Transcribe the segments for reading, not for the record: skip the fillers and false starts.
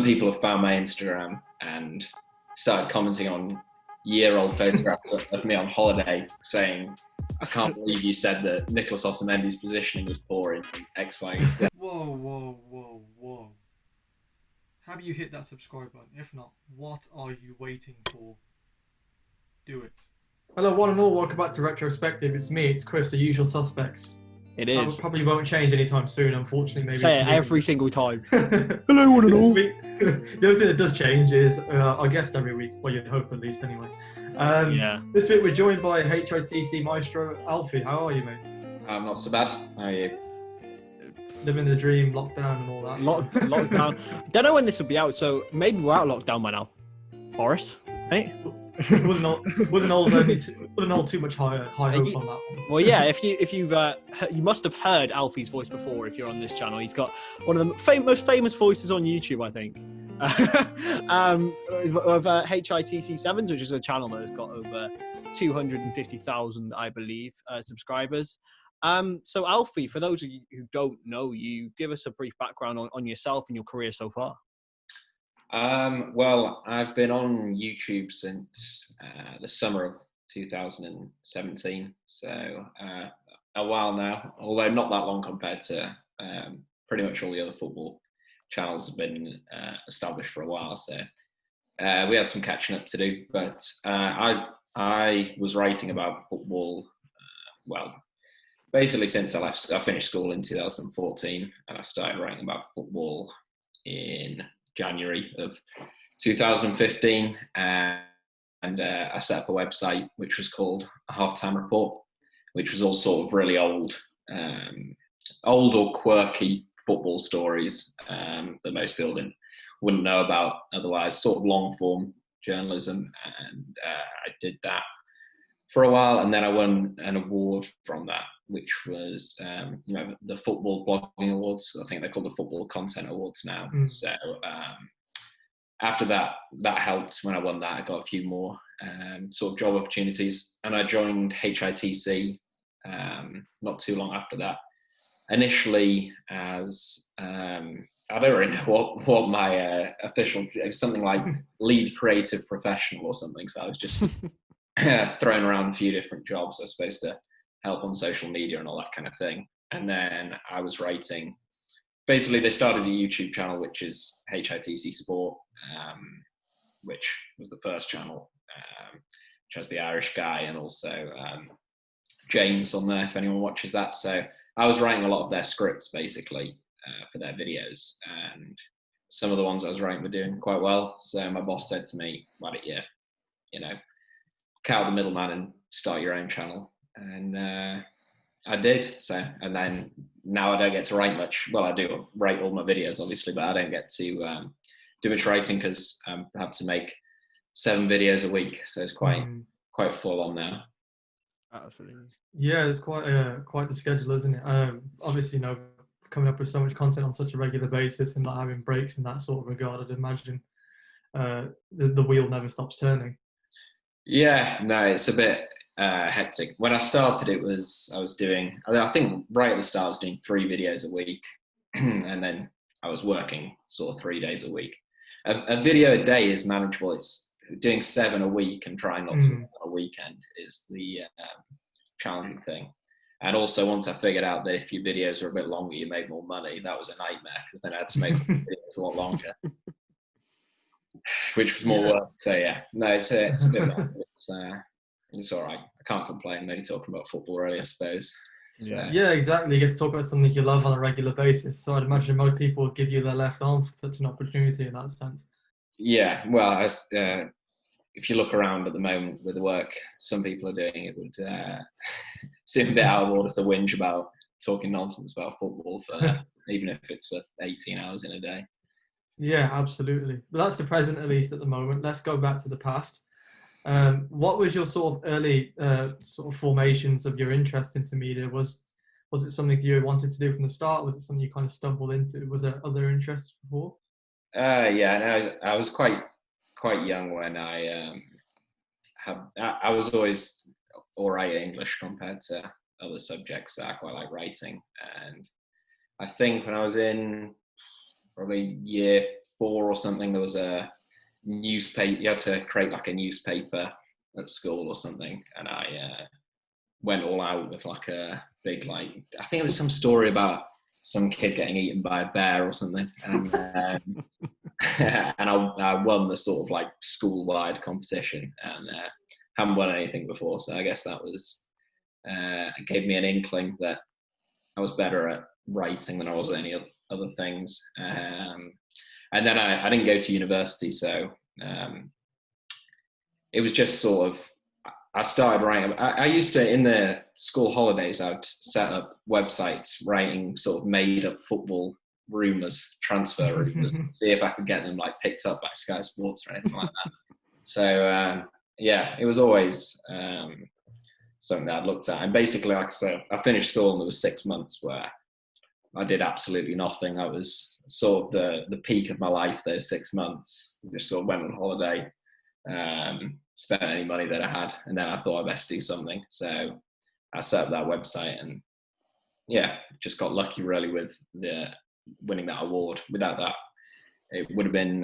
people have found my Instagram and started commenting on year-old photographs of me on holiday, saying, "I can't believe you said that Nicholas Otamendi's positioning was poor in X, Y, and Z." Whoa. Have you hit that subscribe button? If not, what are you waiting for? Do it. Hello, one and all. Welcome back to Retrospective. It's me. It's Chris, the usual suspects. It is. Probably won't change anytime soon, unfortunately. Maybe say it every single time. Hello, one and all. The only thing that does change is our guest every week. Well, you'd hope at least, anyway. Yeah. This week we're joined by HITC maestro ALFIE. How are you, mate? I'm not so bad. How are you? Living the dream, lockdown, and all that. Lockdown. Don't know when this will be out, so maybe we're out of lockdown by now. Boris, hey. Wouldn't hold too much high hope on that one. Well, yeah. If you've you must have heard Alfie's voice before. If you're on this channel, he's got one of the most famous voices on YouTube, I think. Of HITC Sevens, which is a channel that has got over 250,000, I believe, subscribers. So Alfie, for those of you who don't know you, give us a brief background on yourself and your career so far. Well, I've been on YouTube since the summer of 2017, so a while now, although not that long compared to pretty much all the other football channels have been established for a while, so we had some catching up to do, but I was writing about football, basically since I finished school in 2014, and I started writing about football in January of 2015, and I set up a website which was called a Halftime Report, which was all sort of really old or quirky football stories that most people wouldn't know about otherwise, sort of long form journalism, and I did that for a while, and then I won an award from that, which was the Football Blogging Awards. I think they're called the Football Content Awards now. So after that helped. When I won that, I got a few more sort of job opportunities, and I joined HITC not too long after that. Initially as I don't really know what my official, something like lead creative professional or something. So I was just throwing around a few different jobs. I was supposed to help on social media and all that kind of thing. And then I was writing, basically they started a YouTube channel, which is HITC Sport, which was the first channel, which has the Irish guy and also James on there, if anyone watches that. So I was writing a lot of their scripts basically for their videos, and some of the ones I was writing were doing quite well. So my boss said to me, "Why don't you, cut out the middleman and start your own channel?" And I did. So, and then now I don't get to write much. Well, I do write all my videos, obviously, but I don't get to do much writing because I have to make 7 videos a week. So it's quite full on now. Absolutely. Yeah, it's quite the schedule, isn't it? Obviously, coming up with so much content on such a regular basis and not having breaks in that sort of regard, I'd imagine the wheel never stops turning. Yeah, no, it's a bit hectic. When I started, I think right at the start I was doing 3 videos a week, and then I was working sort of 3 days a week. A video a day is manageable. It's doing 7 a week and trying not to work on a weekend is the challenging thing. And also, once I figured out that if your videos were a bit longer, you made more money, that was a nightmare, because then I had to make videos a lot longer, which was more work. So yeah, no, it's a bit bad. It's all right. I can't complain. Maybe talking about football early, I suppose. So. Yeah, exactly. You get to talk about something you love on a regular basis. So I'd imagine most people would give you their left arm for such an opportunity in that sense. Yeah, well, if you look around at the moment with the work some people are doing, it would seem a bit out of order to whinge about talking nonsense about football for even if it's for 18 hours in a day. Yeah, absolutely. But that's the present, at least at the moment. Let's go back to the past. What was your sort of early sort of formations of your interest into media? Was it something you wanted to do from the start? Was it something you kind of stumbled into? Was there other interests before? I was quite young when I was always all right at English compared to other subjects. I quite like writing, and I think when I was in probably year 4 or something, there was a newspaper. You had to create like a newspaper at school or something, and I went all out with like a big, like, I think it was some story about some kid getting eaten by a bear or something, and and I won the sort of like school-wide competition, and haven't won anything before, so I guess that was gave me an inkling that I was better at writing than I was at any other things. And then I didn't go to university, so it was just sort of, I started writing. I used to, in the school holidays, I'd set up websites writing sort of made up football rumours, transfer rumours, see if I could get them like picked up by Sky Sports or anything like that. So yeah, it was always something that I'd looked at. And basically, like I said, I finished school and there was 6 months where I did absolutely nothing. I was sort of the peak of my life, those 6 months. Just sort of went on holiday, spent any money that I had, and then I thought I'd best do something. So I set up that website, and yeah, just got lucky really with the winning that award. Without that, it would have been,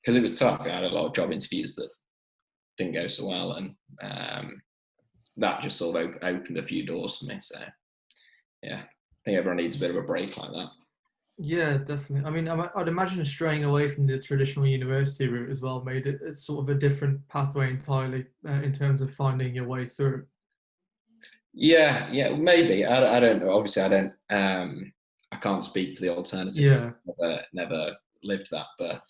because it was tough. I had a lot of job interviews that didn't go so well, and that just sort of opened a few doors for me. So yeah, I think everyone needs a bit of a break like that. Yeah, definitely. I mean, I'd imagine straying away from the traditional university route as well made it sort of a different pathway entirely in terms of finding your way through. Yeah, maybe. I don't know. Obviously, I don't. I can't speak for the alternative. Yeah. Never lived that, but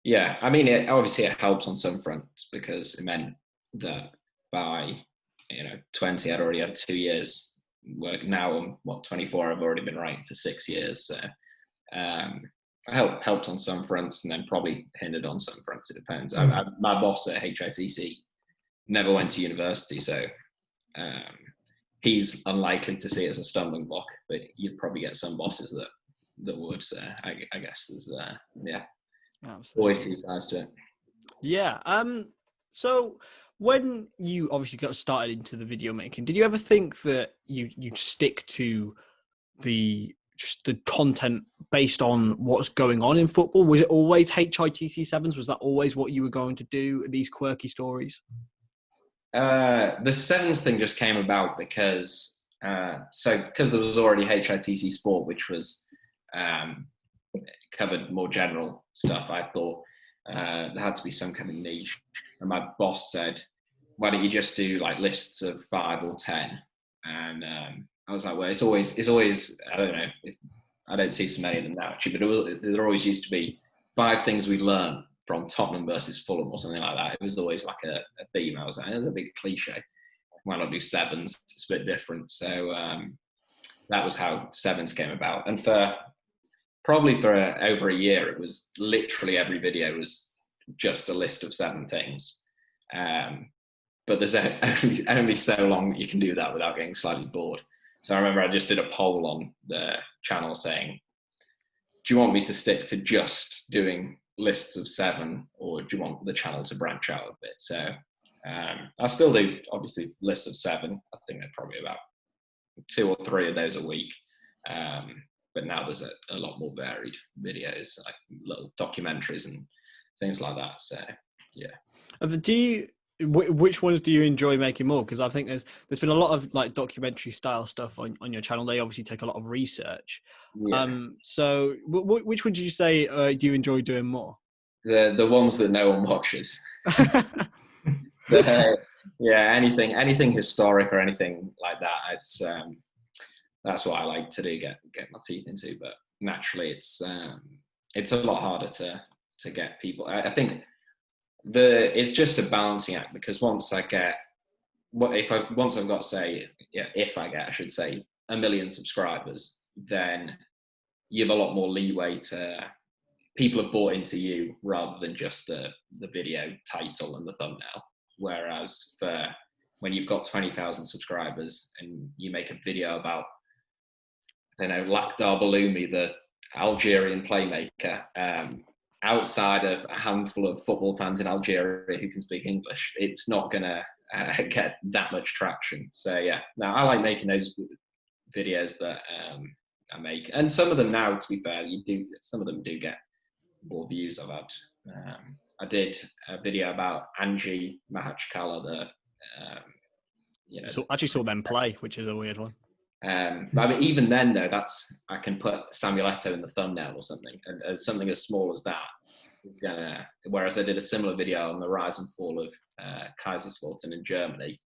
yeah. I mean, obviously it helps on some fronts because it meant that by 20, I'd already had 2 years work. Now I'm 24. I've already been writing for 6 years, so helped on some fronts, and then probably hindered on some fronts. It depends. My boss at HITC never went to university, so he's unlikely to see it as a stumbling block. But you'd probably get some bosses that would. So I guess there's always two sides to it. Yeah. So when you obviously got started into the video making, did you ever think that you'd stick to the content based on what's going on in football? Was it always HITC Sevens? Was that always what you were going to do, these quirky stories? The Sevens thing just came about because there was already HITC Sport, which was covered more general stuff. I thought there had to be some kind of niche, and my boss said, why don't you just do like lists of 5 or 10? And I was like, well, it's always I don't know, I don't see so many of them now actually, but there always used to be 5 things we learned from Tottenham versus Fulham or something like that. It was always like a theme. I was like, it was a big cliche. Why not do Sevens? It's a bit different. So that was how Sevens came about. And probably for over a year, it was literally every video was just a list of 7 things. But there's only so long that you can do that without getting slightly bored. So I remember I just did a poll on the channel saying, do you want me to stick to just doing lists of 7, or do you want the channel to branch out a bit? So I still do, obviously, lists of 7. I think they're probably about 2 or 3 of those a week. But now there's a lot more varied videos, like little documentaries and things like that. So yeah. Which ones do you enjoy making more? Because I think there's been a lot of like documentary style stuff on your channel. They obviously take a lot of research. Yeah. So which would you say do you enjoy doing more? The ones that no one watches. Yeah, anything historic or anything like that. It's that's what I like to do, get my teeth into. But naturally, it's a lot harder to get people. I think it's just a balancing act, because once I get I should say 1 million subscribers, then you have a lot more leeway to, people have bought into you rather than just the video title and the thumbnail. Whereas for when you've got 20,000 subscribers and you make a video about, I don't know, Lakhdar Baloumi, the Algerian playmaker, outside of a handful of football fans in Algeria who can speak English, it's not going to get that much traction. So yeah, now I like making those videos that I make. And some of them now, to be fair, some of them do get more views. I've had. I did a video about Angie Mahachkala, So actually saw them play, which is a weird one. But I mean, even then, though, I can put Samuel Eto'o in the thumbnail or something, and something as small as that. Whereas I did a similar video on the rise and fall of Kaiserslautern in Germany.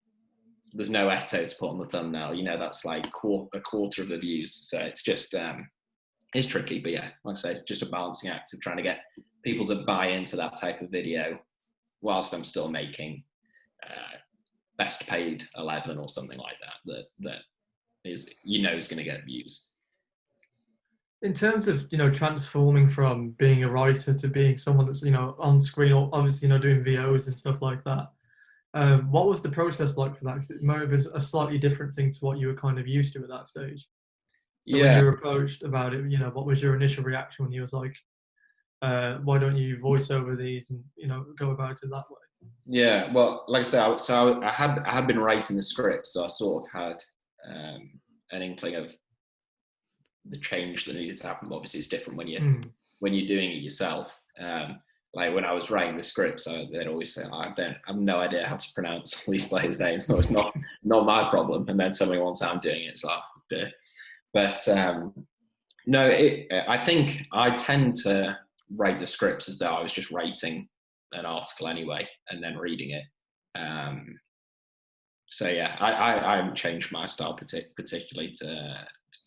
There's no Eto'o to put on the thumbnail. That's like a quarter of the views. So it's just it's tricky. But yeah, like I say, it's just a balancing act of trying to get people to buy into that type of video, whilst I'm still making best paid 11 or something like that is is going to get views. In terms of transforming from being a writer to being someone that's on screen, or obviously doing VOs and stuff like that, what was the process like for that? Because it might have been a slightly different thing to what you were kind of used to at that stage. So when you were approached about it, what was your initial reaction when you was like, why don't you voice over these and go about it that way? Yeah, well, like I say, so I had been writing the script, so I sort of had an inkling of the change that needed to happen. But obviously, it's different when you're doing it yourself. Like when I was writing the scripts, they'd always say, I have no idea how to pronounce all these players' names. So it's not my problem. And then somebody once I'm doing it, it's like, duh. But no, I think I tend to write the scripts as though I was just writing an article anyway, and then reading it. So yeah, I haven't changed my style particularly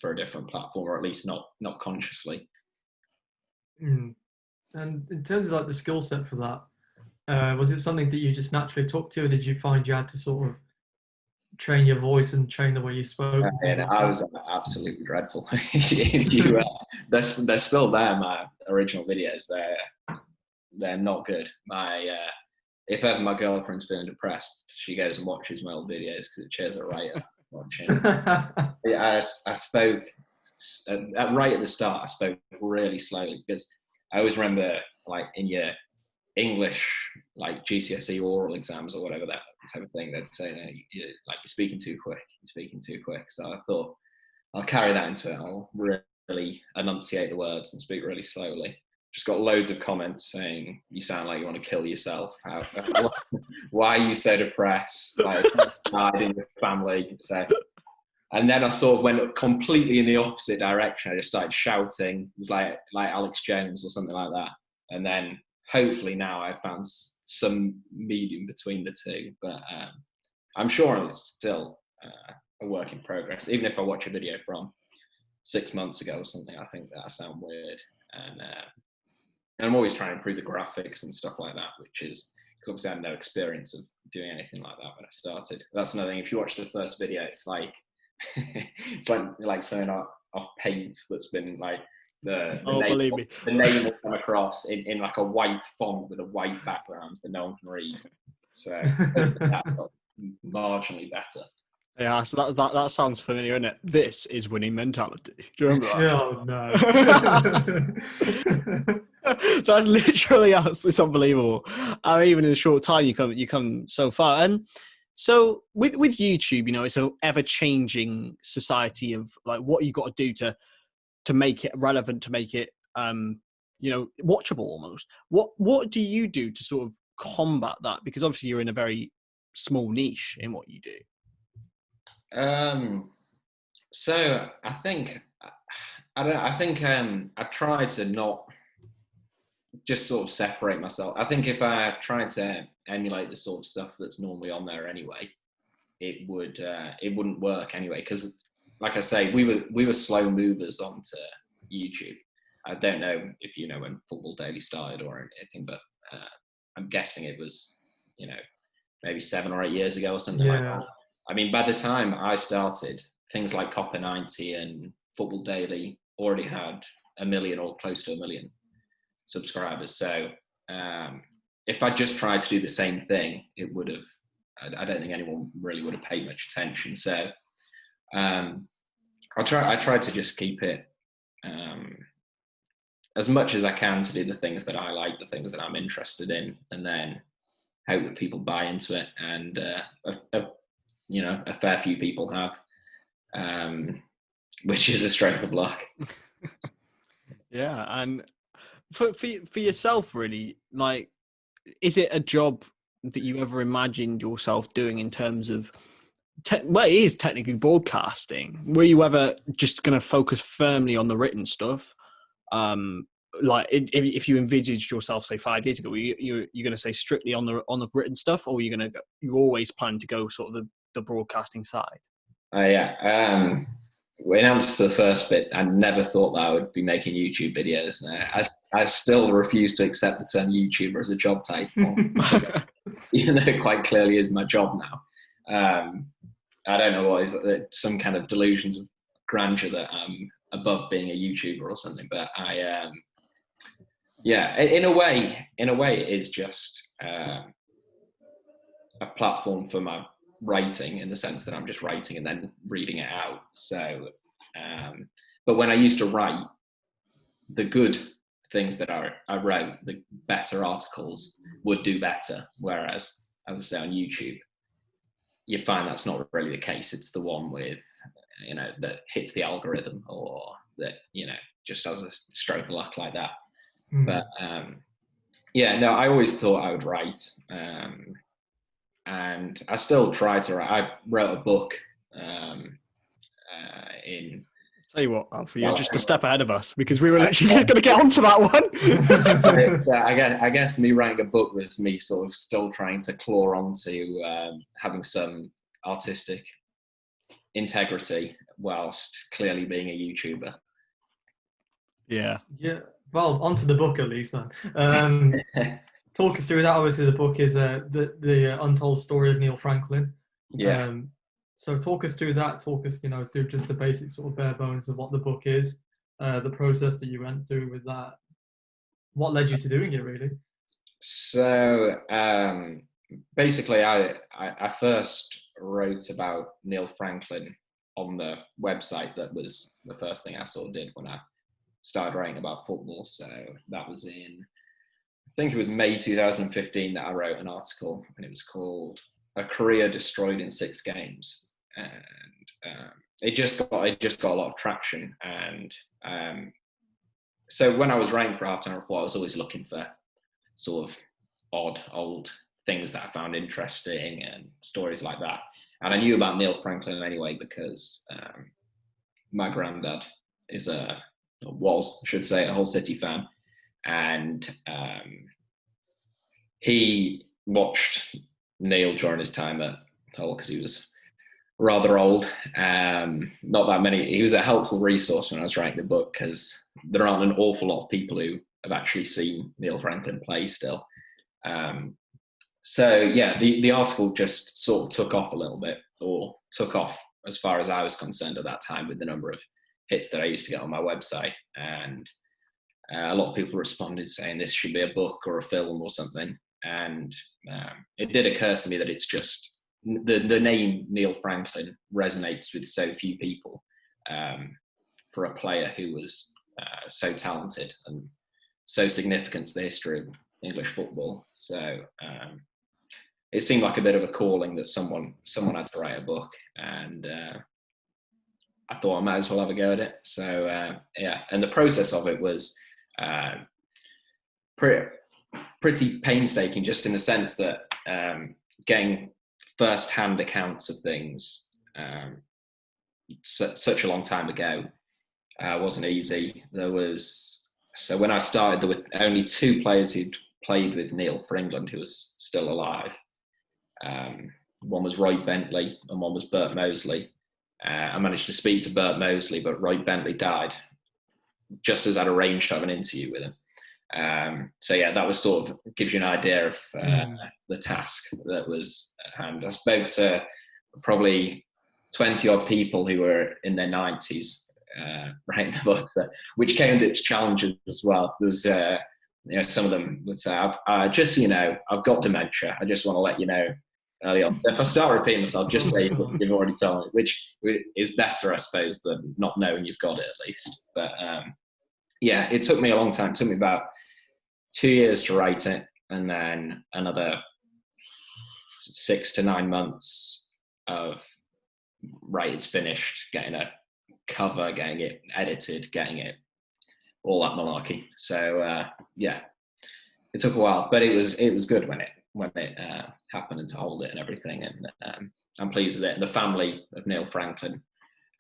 for a different platform, or at least not consciously. And in terms of like the skill set for that, was it something that you just naturally took to, or did you find you had to sort of train your voice and train the way you spoke? I was absolutely dreadful. They're still there. My original videos, they're not good. If ever my girlfriend's feeling depressed, she goes and watches my old videos because it cheers her right up watching. I spoke right at the start. I spoke really slowly because I always remember, like in your English, like GCSE oral exams or whatever that type of thing, they'd say, no, you're speaking too quick. You're speaking too quick. So I thought I'll carry that into it. I'll really enunciate the words and speak really slowly. Just got loads of comments saying, you sound like you want to kill yourself. Why are you so depressed? Like, died in your family. So, and then I sort of went completely in the opposite direction. I just started shouting. It was like Alex Jones or something like that. And then hopefully now I've found some medium between the two. But I'm sure it's still a work in progress. Even if I watch a video from 6 months ago or something, I think that I sound weird. And I'm always trying to improve the graphics and stuff like that, which is, because obviously I had no experience of doing anything like that when I started. That's another thing. If you watch the first video, it's like it's like something off paint that's been like the name will come across in like a white font with a white background that no one can read. So that's marginally better. Yeah, so that sounds familiar, isn't it? This is winning mentality. Do you remember that? Oh no. That's literally us. It's unbelievable. Even in a short time, you come so far. And so with YouTube, it's an ever-changing society of like what you got to do to make it relevant, to make it watchable almost. What do you do to sort of combat that? Because obviously you're in a very small niche in what you do. So I think I try to not just sort of separate myself. I think if I tried to emulate the sort of stuff that's normally on there anyway, it wouldn't work anyway. Because like I say, we were slow movers onto YouTube. I don't know if you know when Football Daily started or anything, but I'm guessing it was maybe 7 or 8 years ago or something like that. I mean, by the time I started, things like Copper 90 and Football Daily already had 1 million or close to 1 million subscribers. So if I just tried to do the same thing, it would have, I don't think anyone really would have paid much attention. So I try to just keep it as much as I can to do the things that I like, the things that I'm interested in, and then hope that people buy into it. And a fair few people have. which is a stroke of luck. Yeah, and for yourself, really, like, is it a job that you ever imagined yourself doing in terms of? Well, it is technically broadcasting. Were you ever just going to focus firmly on the written stuff? Like, if you envisaged yourself, say 5 years ago, you're going to say strictly on the written stuff, or you always plan to go sort of the broadcasting side? Yeah. In answer to the first bit, I never thought that I would be making YouTube videos. I still refuse to accept the term YouTuber as a job title, even though it quite clearly is my job now. I don't know what is some kind of delusions of grandeur that I'm above being a YouTuber or something, but in a way it is just a platform for my writing, in the sense that I'm just writing and then reading it out. So, but when I used to write, the good things that I wrote, the better articles would do better. Whereas, as I say, on YouTube, you find that's not really the case. It's the one with, that hits the algorithm, or that, just has a stroke of luck like that. But I always thought I would write. And I still try to write. I wrote a book in... Tell you what, Alfie, you're just a step ahead of us, because we were literally going to get onto that one. So I guess me writing a book was me sort of still trying to claw onto having some artistic integrity whilst clearly being a YouTuber. Yeah. Well, onto the book at least, man. Talk us through that. Obviously, the book is the untold story of Neil Franklin. Yeah. So talk us through that. Talk us, through just the basic sort of bare bones of what the book is, the process that you went through with that. What led you to doing it, really? So basically, I first wrote about Neil Franklin on the website. That was the first thing I sort of did when I started writing about football. So that was in, I think it was May 2015 that I wrote an article, and it was called "A Career Destroyed in 6 Games." And it just got a lot of traction. And so when I was writing for Halftime Report, I was always looking for sort of odd old things that I found interesting and stories like that. And I knew about Neil Franklin anyway, because my granddad was, I should say, a Hull City fan, and he watched Neil during his time at Hull, because he was rather old. Not that many. He was a helpful resource when I was writing the book, because there aren't an awful lot of people who have actually seen Neil Franklin play still. So yeah, the article just sort of took off a little bit, or took off as far as I was concerned at that time, with the number of hits that I used to get on my website. And a lot of people responded saying this should be a book or a film or something. And it did occur to me that it's just the name Neil Franklin resonates with so few people, for a player who was so talented and so significant to the history of English football. So it seemed like a bit of a calling that someone had to write a book, and I thought I might as well have a go at it. So and the process of it was pretty painstaking, just in the sense that getting first-hand accounts of things such a long time ago wasn't easy. So when I started, there were only 2 players who'd played with Neil for England who was still alive. One was Roy Bentley and one was Bert Moseley. I managed to speak to Bert Moseley, but Roy Bentley died just as I'd arranged to have an interview with him. So yeah, that was sort of gives you an idea of the task that was at hand. I spoke to probably 20 odd people who were in their 90s writing the book, which came with its challenges as well. There was some of them would say, just so you know, I've got dementia. I just want to let you know early on. So if I start repeating myself, just say you've already told me, which is better, I suppose, than not knowing you've got it at least. But yeah, it took me a long time. It took me about 2 years to write it, and then another 6 to 9 months of, right, it's finished, getting a cover, getting it edited, getting it all that malarkey. So yeah, it took a while, but it was good when it happened, and to hold it and everything. And I'm pleased with it. And the family of Neil Franklin,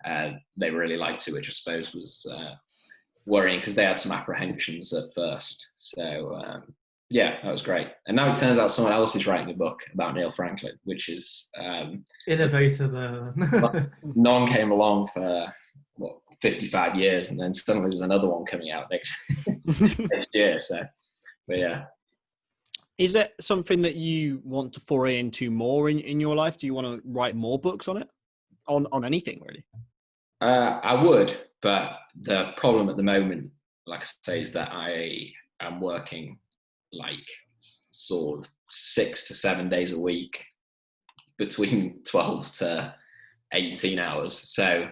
they really liked it, which I suppose was worrying because they had some apprehensions at first. So yeah, that was great. And now it turns out someone else is writing a book about Neil Franklin, which is Innovator there. no one came along for 55 years, and then suddenly there's another one coming out next year. So, but yeah. Is it something that you want to foray into more in your life? Do you want to write more books on it? On anything, really? I would, but the problem at the moment, like I say, is that I am working like sort of 6 to 7 days a week, between 12 to 18 hours. So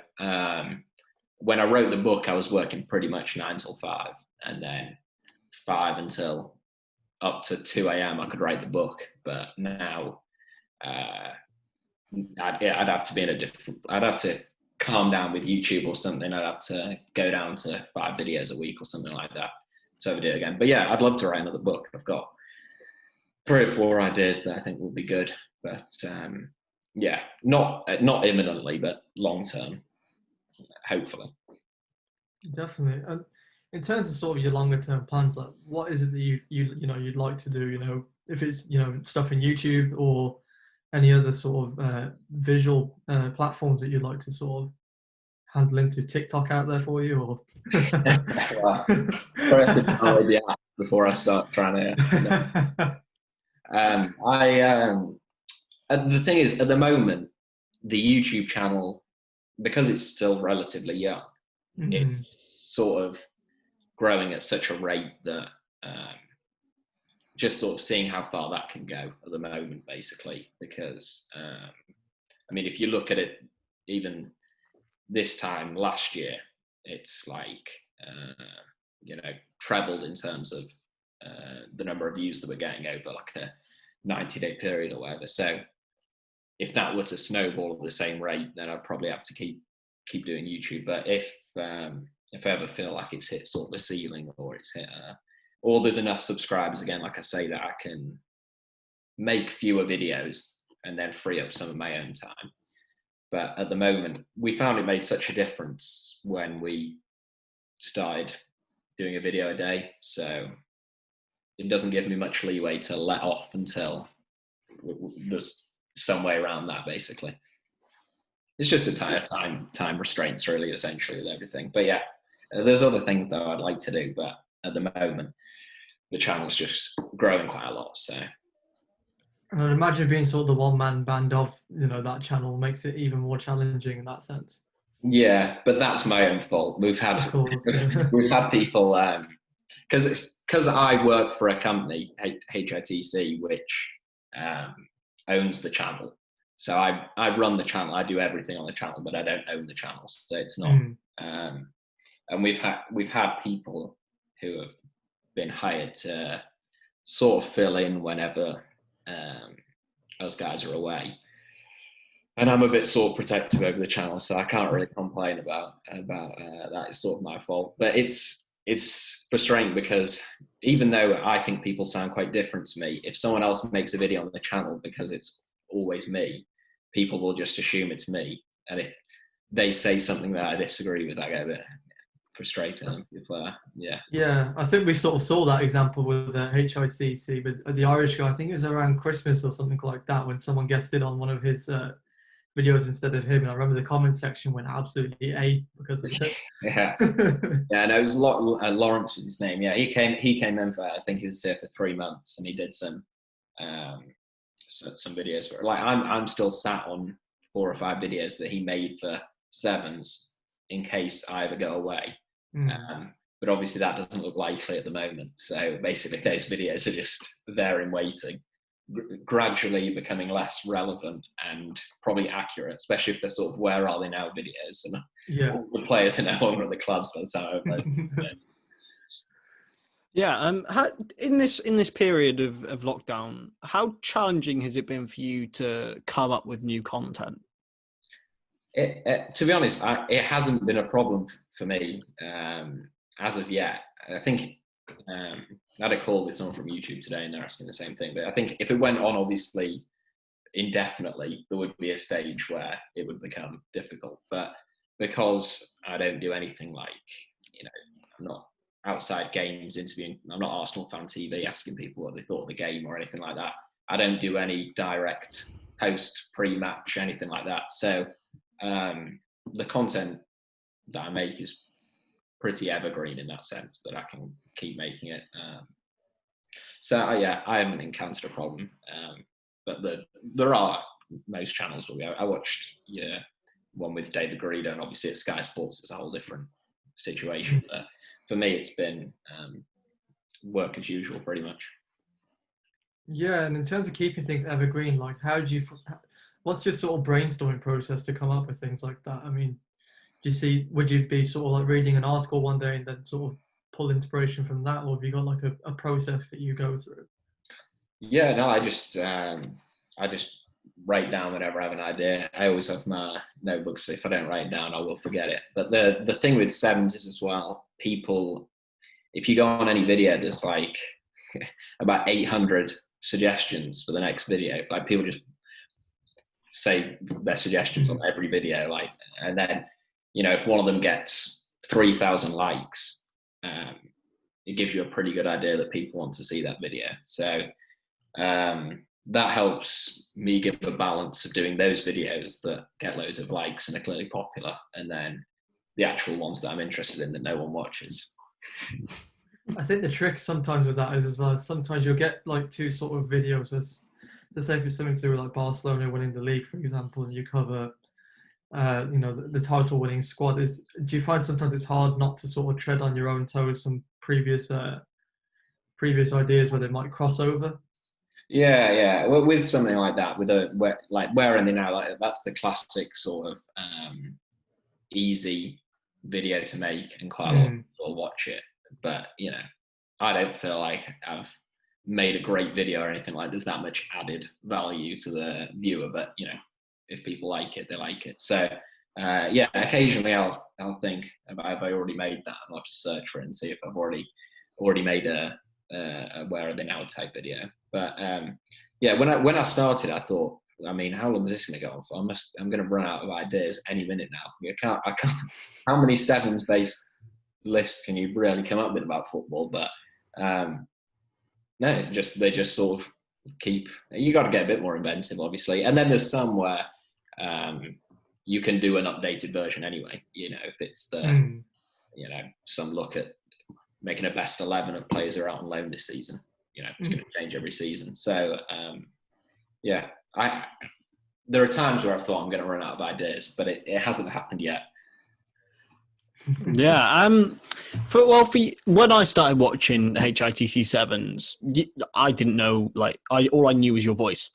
when I wrote the book, I was working pretty much 9 till 5, and then 5 until up to 2 a.m. I could write the book. But now I'd have to be in a different, I'd have to calm down with YouTube or something. I'd have to go down to 5 videos a week or something like that to ever do it again. But yeah, I'd love to write another book. I've got 3 or 4 ideas that I think will be good. But yeah, not imminently, but long term, hopefully. Definitely. And in terms of sort of your longer term plans, like what is it that you'd like to do? If it's stuff in YouTube or any other sort of visual platforms that you'd like to sort of handle into. TikTok out there for you, or well, the app before I start trying to. The thing is, at the moment, the YouTube channel, because it's still relatively young, it's sort of growing at such a rate that just sort of seeing how far that can go at the moment, basically. Because I mean, if you look at it, even this time last year, it's like trebled in terms of the number of views that we're getting over like a 90-day period or whatever. So if that were to snowball at the same rate, then I'd probably have to keep doing YouTube. But if I ever feel like it's hit sort of the ceiling, or it's hit or there's enough subscribers again, like I say, that I can make fewer videos and then free up some of my own time. But at the moment, we found it made such a difference when we started doing a video a day. So it doesn't give me much leeway to let off until there's some way around that, basically. It's just a time restraints, really, essentially, with everything. But yeah, there's other things that I'd like to do, but at the moment, the channel's just growing quite a lot. So, and I'd imagine being sort of the one-man band of that channel makes it even more challenging in that sense. Yeah, but that's my own fault. We've had we've had people because I work for a company, HITC, which owns the channel. So I run the channel. I do everything on the channel, but I don't own the channel. So it's not. And we've had people who have been hired to sort of fill in whenever us guys are away. And I'm a bit sort of protective over the channel, so I can't really complain about that. It's sort of my fault. But it's frustrating because even though I think people sound quite different to me, if someone else makes a video on the channel, because it's always me, people will just assume it's me. And if they say something that I disagree with, I get a bit frustrating. Yeah, I think we sort of saw that example with HICC, with the Irish guy. I think it was around Christmas or something like that, when someone guested on one of his videos instead of him. And I remember the comment section went absolutely A because of it. Yeah, and it was Lawrence was his name. Yeah, he came in for, I think he was here for 3 months, and he did some videos for, like, I'm still sat on 4 or 5 videos that he made for Sevens in case I ever go away. But obviously that doesn't look likely at the moment. So basically those videos are just there in waiting, gradually becoming less relevant and probably accurate, especially if they're sort of where are they now videos, and all the players are no longer at the clubs by the time I upload. Yeah. How, in this period of lockdown, how challenging has it been for you to come up with new content? To be honest, it hasn't been a problem for me as of yet. I think I had a call with someone from YouTube today, and they're asking the same thing. But I think if it went on, obviously, indefinitely, there would be a stage where it would become difficult. But because I don't do anything like, I'm not outside games interviewing, I'm not Arsenal Fan TV asking people what they thought of the game or anything like that. I don't do any direct post, pre-match, anything like that. So the content that I make is pretty evergreen in that sense, that I can keep making it. I haven't encountered a problem. But there are most channels where I watched one with David Garrido, and obviously at Sky Sports it's a whole different situation. But for me, it's been work as usual, pretty much. Yeah, and in terms of keeping things evergreen, like what's your sort of brainstorming process to come up with things like that? I mean, would you be sort of like reading an article one day and then sort of pull inspiration from that, or have you got like a process that you go through? Yeah, no, I just write down whenever I have an idea. I always have my notebooks, so if I don't write it down, I will forget it. But the thing with Sevens is as well, people, if you go on any video, there's like about 800 suggestions for the next video. Like, people just say their suggestions on every video, like, and then if one of them gets 3,000 likes, it gives you a pretty good idea that people want to see that video. So that helps me give a balance of doing those videos that get loads of likes and are clearly popular, and then the actual ones that I'm interested in that no one watches. I think the trick sometimes with that is as well, sometimes you'll get like two sort of videos with, to say if it's something to do with like Barcelona winning the league, for example, and you cover the title winning squad. Do you find sometimes it's hard not to sort of tread on your own toes from previous ideas where they might cross over? Yeah. Well, with something like that, with Where Are They Now? Like, that's the classic sort of easy video to make, and quite a lot of people will watch it. But I don't feel like I've made a great video or anything like. There's that much added value to the viewer. But if people like it, they like it. So occasionally I'll think about, have I already made that? I'll have to search for it and see if I've already made a Where Are They Now type video. But when I started, I thought, I mean, how long is this going to go on for? I'm going to run out of ideas any minute now. I can't. How many Sevens based lists can you really come up with about football? But no, they just sort of keep. You got to get a bit more inventive, obviously. And then there's some where you can do an updated version anyway. If it's some look at making a best 11 of players who are out on loan this season. It's going to change every season. So there are times where I thought I'm going to run out of ideas, but it hasn't happened yet. Yeah. When I started watching HITC Sevens, I didn't know, all I knew was your voice.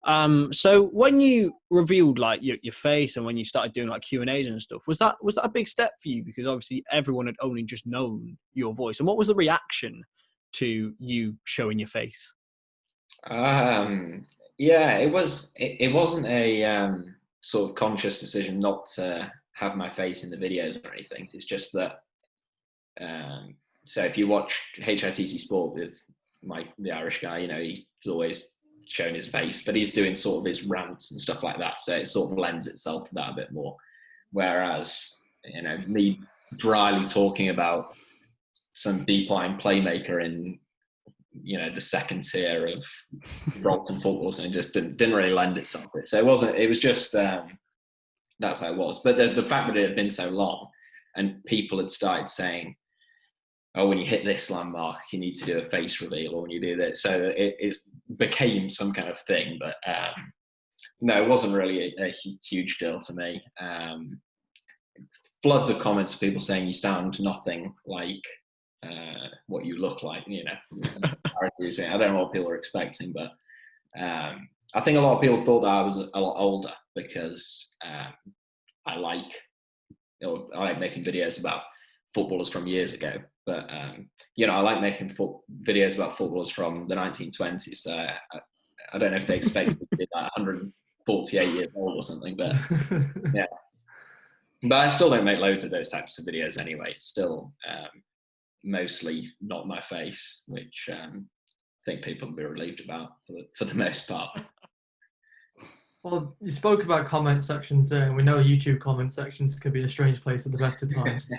So when you revealed your face, and when you started doing Q&As and stuff, was that a big step for you? Because obviously everyone had only just known your voice. And what was the reaction to you showing your face? It wasn't a sort of conscious decision not to have my face in the videos or anything. It's just that so if you watch HITC Sport with the Irish guy, he's always showing his face, but he's doing sort of his rants and stuff like that, so it sort of lends itself to that a bit more. Whereas me dryly talking about some deep line playmaker in the second tier of Bolton football, and it just didn't really lend itself to it. So it was just that's how it was. But the fact that it had been so long and people had started saying, oh, when you hit this landmark, you need to do a face reveal, or when you do this. So it became some kind of thing. But no, it wasn't really a huge deal to me. Floods of comments of people saying you sound nothing like what you look like. I don't know what people are expecting, but I think a lot of people thought that I was a lot older because I like making videos about footballers from years ago. But I like making videos about footballers from the 1920s. So I don't know if they expect me to be like 148 years old or something. But yeah, But I still don't make loads of those types of videos anyway. It's still mostly not my face, which I think people will be relieved about for the most part. Well, you spoke about comment sections there, and we know YouTube comment sections can be a strange place at the best of times.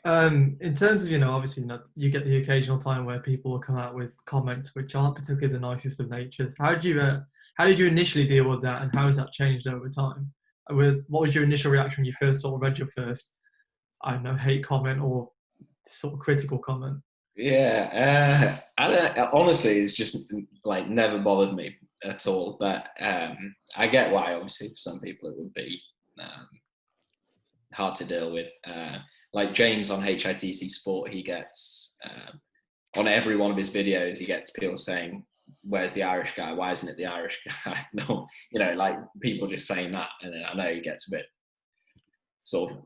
In terms of, obviously, you get the occasional time where people will come out with comments which aren't particularly the nicest of natures. How did you initially deal with that, and how has that changed over time? What was your initial reaction when you first sort of read your first, I don't know, hate comment or sort of critical comment? Yeah, I don't, honestly, it's just like never bothered me at all. But I get why. Obviously, for some people, it would be hard to deal with. Like James on HITC Sport, he gets on every one of his videos, he gets people saying, "Where's the Irish guy? Why isn't it the Irish guy?" No, like people just saying that, and then I know he gets a bit sort of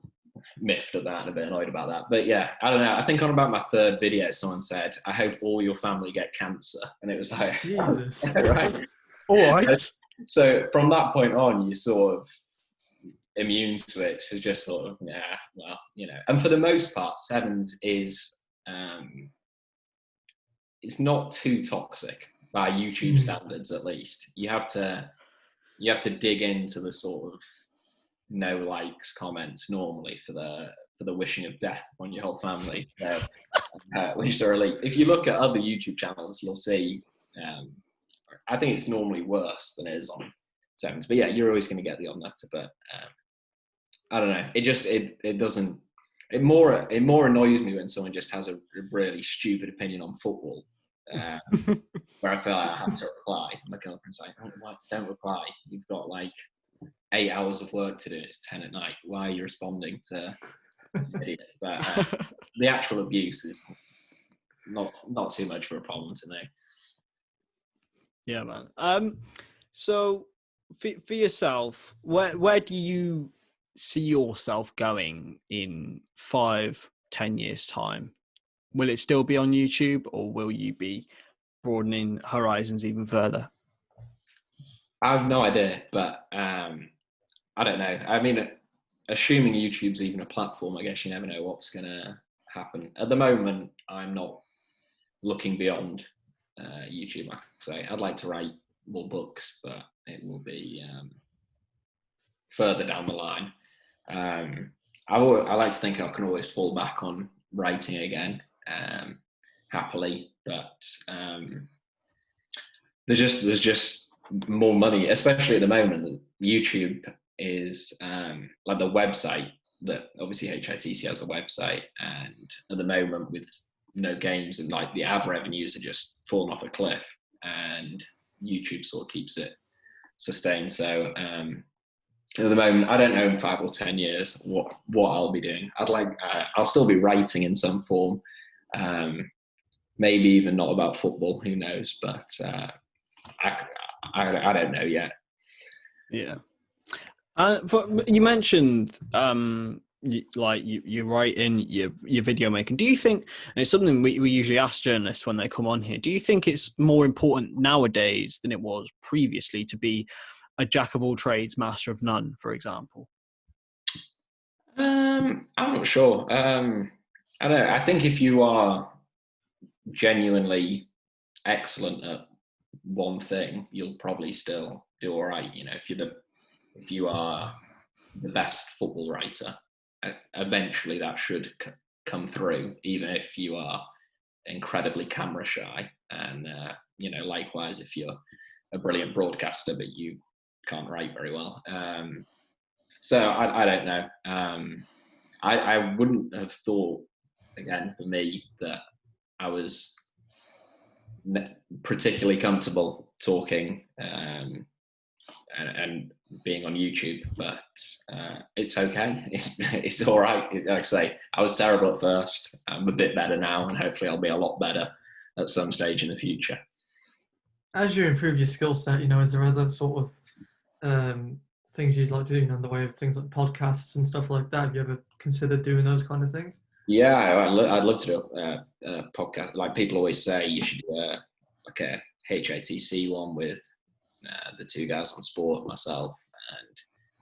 miffed at that and a bit annoyed about that. But yeah, I don't know. I think on about my third video, someone said, "I hope all your family get cancer," and it was like, Jesus, right? All right. So from that point on, you sort of immune to it. So just sort of, yeah, well, and for the most part, Sevens is it's not too toxic by YouTube standards, at least. You have to dig into the sort of no likes comments normally for the wishing of death on your whole family, which is a relief. If you look at other YouTube channels, you'll see I think it's normally worse than it is on Sevens. But yeah, you're always going to get the odd nutter. But I don't know. It doesn't. It more annoys me when someone just has a really stupid opinion on football, where I feel like I have to reply. My girlfriend's like, "Don't reply. You've got like 8 hours of work to do. It's 10 at night. Why are you responding to this idiot?" But the actual abuse is not too much of a problem to me. Yeah, man. So for yourself, where do you see yourself going in 5-10 years time? Will it still be on YouTube, or will you be broadening horizons even further? I have no idea, but I don't know. I mean, assuming YouTube's even a platform, I guess you never know what's going to happen. At the moment, I'm not looking beyond YouTube. Like I say, I'd like to write more books, but it will be further down the line. I like to think I can always fall back on writing again, happily, but there's just more money, especially at the moment. YouTube is like the website that obviously HITC has a website, and at the moment with no games and like the ad revenues are just falling off a cliff, and YouTube sort of keeps it sustained. So at the moment, I don't know in 5 or 10 years what I'll be doing. I'll still be writing in some form, maybe even not about football. Who knows? But I don't know yet. Yeah. You mentioned you're writing, your video making. Do you think, and it's something we usually ask journalists when they come on here, do you think it's more important nowadays than it was previously to be a jack of all trades, master of none, for example? I'm not sure. I don't know. I think if you are genuinely excellent at one thing, you'll probably still do all right. If you are the best football writer, eventually that should come through, even if you are incredibly camera shy. And likewise, if you're a brilliant broadcaster but you can't write very well. So I don't know. I wouldn't have thought, again, for me, that I was particularly comfortable talking and being on YouTube, but it's okay. It's all right. Like I say, I was terrible at first. I'm a bit better now, and hopefully I'll be a lot better at some stage in the future. As you improve your skill set, is there other sort of things you'd like to do in the way of things like podcasts and stuff like that? Have you ever considered doing those kind of things? Yeah, I'd love to do a podcast. Like people always say, you should do like a HITC one with the two guys on sport, myself,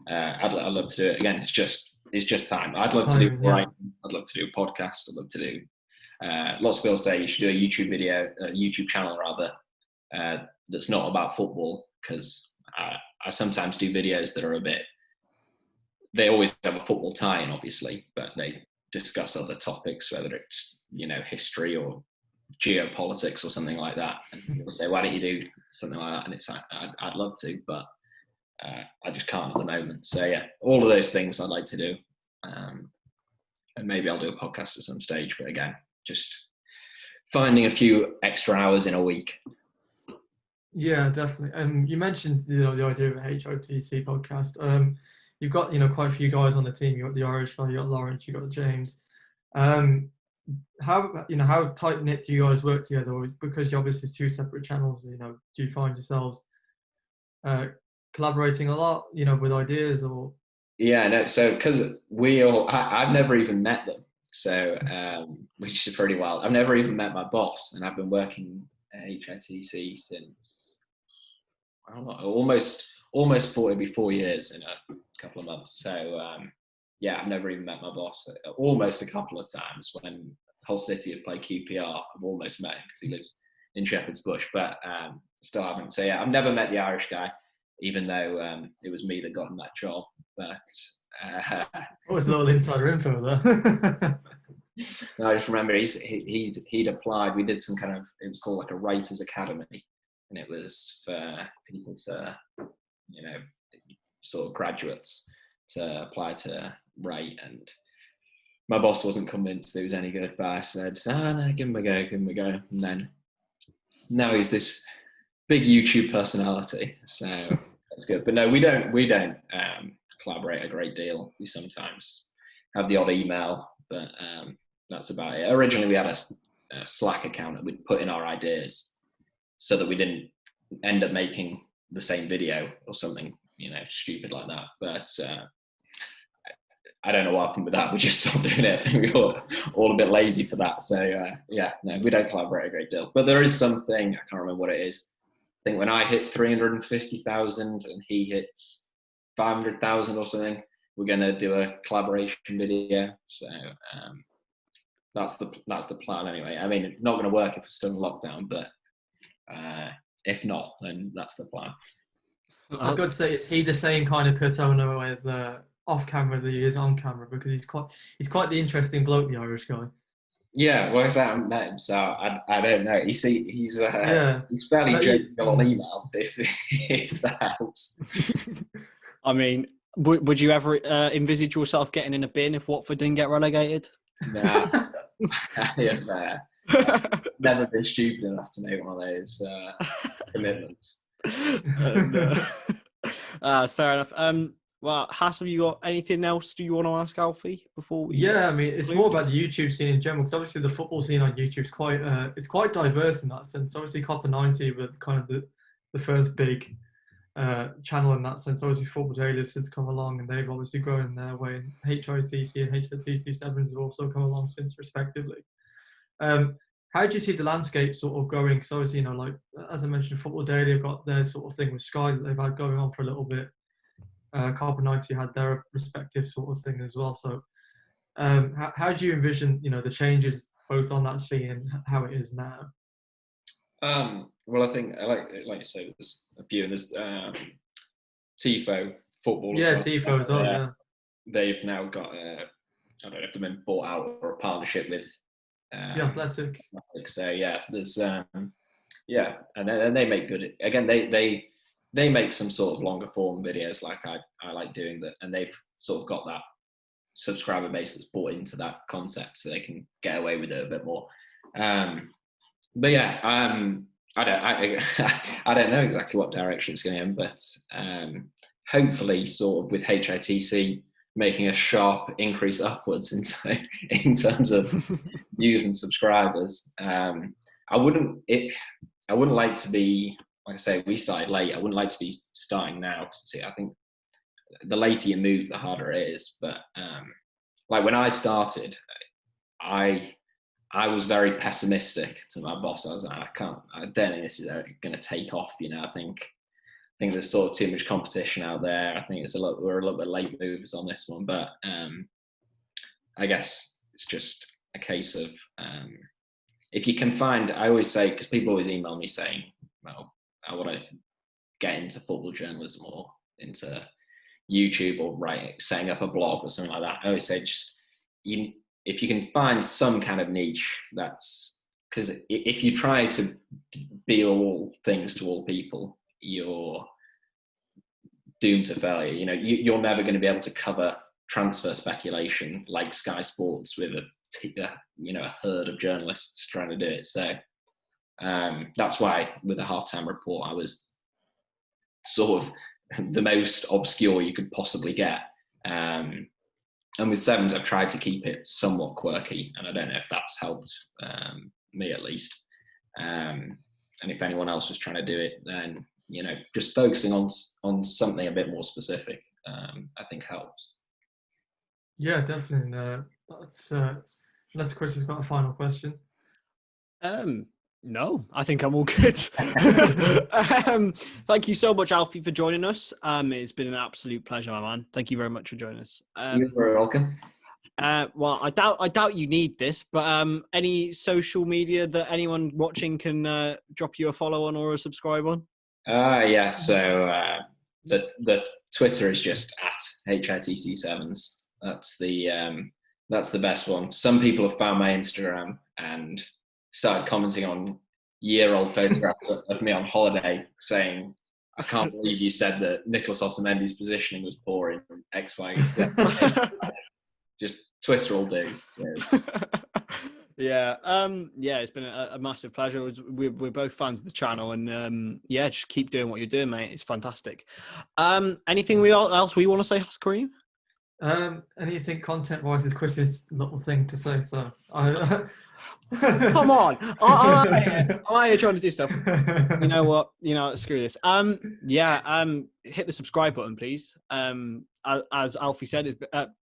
and I'd love to do it again. It's just it's just time. I'd love to do Yeah. writing. I'd love to do a podcast. I'd love to do. Lots of people say you should do a YouTube channel rather, that's not about football, because I sometimes do videos that are a bit. They always have a football tie-in, obviously, but they discuss other topics, whether it's history or geopolitics or something like that. And people say, "Why don't you do something like that?" And it's like, I'd love to, but I just can't at the moment. So yeah, all of those things I'd like to do, and maybe I'll do a podcast at some stage. But again, just finding a few extra hours in a week. Yeah, definitely. And you mentioned the idea of a HITC podcast. You've got quite a few guys on the team. You got the Irish guy, you got Lawrence, you got James. How tight knit do you guys work together? Or because you obviously it's two separate channels, do you find yourselves collaborating a lot, with ideas or? Yeah, no. So because I've never even met them. So which is pretty wild. I've never even met my boss, and I've been working at HITC since I don't know, almost 4 years in a couple of months. So yeah, I've never even met my boss. Almost a couple of times when Hull City have played QPR, I've almost met him because he lives in Shepherd's Bush, but still haven't. So yeah, I've never met the Irish guy, even though it was me that got him that job. But always a little insider info there. no, I just remember he'd applied. We did some kind of, it was called like a writers academy, and it was for people to, sort of graduates to apply to write. And my boss wasn't convinced it was any good, but I said, no, give him a go. And then now he's this big YouTube personality, so that's good. But no, we don't collaborate a great deal. We sometimes have the odd email, but that's about it. Originally, we had a Slack account that we'd put in our ideas so that we didn't end up making the same video or something, stupid like that. But I don't know what happened with that. We just stopped doing it. I think we were all a bit lazy for that. So yeah, no, we don't collaborate a great deal. But there is something, I can't remember what it is. I think when I hit 350,000 and he hits 500,000 or something, we're going to do a collaboration video. So that's the plan anyway. I mean, it's not going to work if it's still in lockdown, but if not, then that's the plan. I was going to say, is he the same kind of persona with off camera that he is on camera? Because he's quite the interesting bloke, the Irish guy. Yeah, well, I haven't met him, so I don't know. He's fairly jovial on email, if that helps. I mean, would you ever envisage yourself getting in a bin if Watford didn't get relegated? Nah, never been stupid enough to make one of those commitments. That's fair enough. Well, Hass, have you got anything else do you want to ask Alfie before we? Yeah, I mean, it's more about the YouTube scene in general, because obviously the football scene on YouTube is quite diverse in that sense. Obviously, Copper 90 with kind of the first big channel in that sense. Obviously, Football Daily has since come along, and they've obviously grown their way. And HITC and HITC Sevens have also come along since, respectively. How do you see the landscape sort of going? Because obviously, like as I mentioned, Football Daily have got their sort of thing with Sky that they've had going on for a little bit. Copper 90 had their respective sort of thing as well. So how do you envision, the changes both on that scene and how it is now? Well, I think, like you say, there's a few. There's Tifo football. Yeah, Tifo as well, yeah. They've now got, I don't know if they've been bought out or a partnership with the Athletic. So yeah, there's, and they make good, again, they make some sort of longer form videos like I like doing that, and they've sort of got that subscriber base that's bought into that concept, so they can get away with it a bit more. But yeah, I don't know exactly what direction it's going in, but hopefully, sort of with HITC making a sharp increase upwards in terms of views and subscribers. I wouldn't like to be. Like I say, we started late. I wouldn't like to be starting now, because I think the later you move, the harder it is. But like when I started, I was very pessimistic to my boss. I was like, I don't think this is going to take off. I think think there's sort of too much competition out there. I think we're a little bit late movers on this one, but I guess it's just a case of if you can find. I always say, because people always email me saying, "Well, I want to get into football journalism or into YouTube or setting up a blog or something like that." I always say, if you can find some kind of niche, that's because if you try to be all things to all people, you're doomed to failure. You're never going to be able to cover transfer speculation like Sky Sports with a herd of journalists trying to do it. So that's why with the halftime report, I was sort of the most obscure you could possibly get. And with Sevens, I've tried to keep it somewhat quirky, and I don't know if that's helped me at least. And if anyone else was trying to do it, then just focusing on something a bit more specific, I think helps. Yeah, definitely. That's unless Chris has got a final question. No, I think I'm all good. Thank you so much, Alfie, for joining us. It's been an absolute pleasure, my man. Thank you very much for joining us. You're very welcome. Well, I doubt you need this, but any social media that anyone watching can drop you a follow on or a subscribe on? Yeah. So the Twitter is just at HITC Sevens. That's the best one. Some people have found my Instagram and started commenting on year-old photographs of me on holiday, saying, "I can't believe you said that Nicholas Otamendi's positioning was poor in X, Y, Z." Just Twitter all do. Yeah. It's been a massive pleasure. We're both fans of the channel, and just keep doing what you're doing, mate. It's fantastic. Anything else we want to say, Hasan Karim? Anything content-wise is Chris's little thing to say. So come on, I'm out here trying to do stuff. You know what? Screw this. Hit the subscribe button, please. As Alfie said,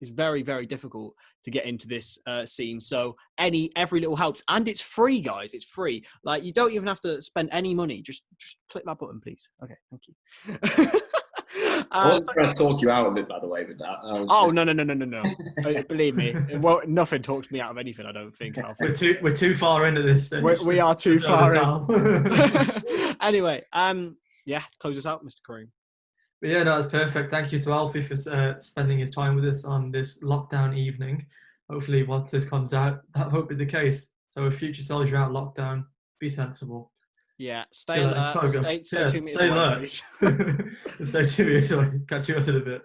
it's very, very difficult to get into this scene. So every little helps, and it's free, guys. It's free. Like, you don't even have to spend any money. Just click that button, please. Okay, thank you. I was trying to talk you out of it, by the way, with that. No. Believe me, nothing talks me out of anything, I don't think. We're too far into this. We are too far in. Anyway, close us out, Mr. Karim. But yeah, that was perfect. Thank you to Alfie for spending his time with us on this lockdown evening. Hopefully, once this comes out, that won't be the case. So if future soldier out lockdown, be sensible. Yeah, stay alert. Stay 2 meters away. Stay 2 meters away. Catch you in a bit.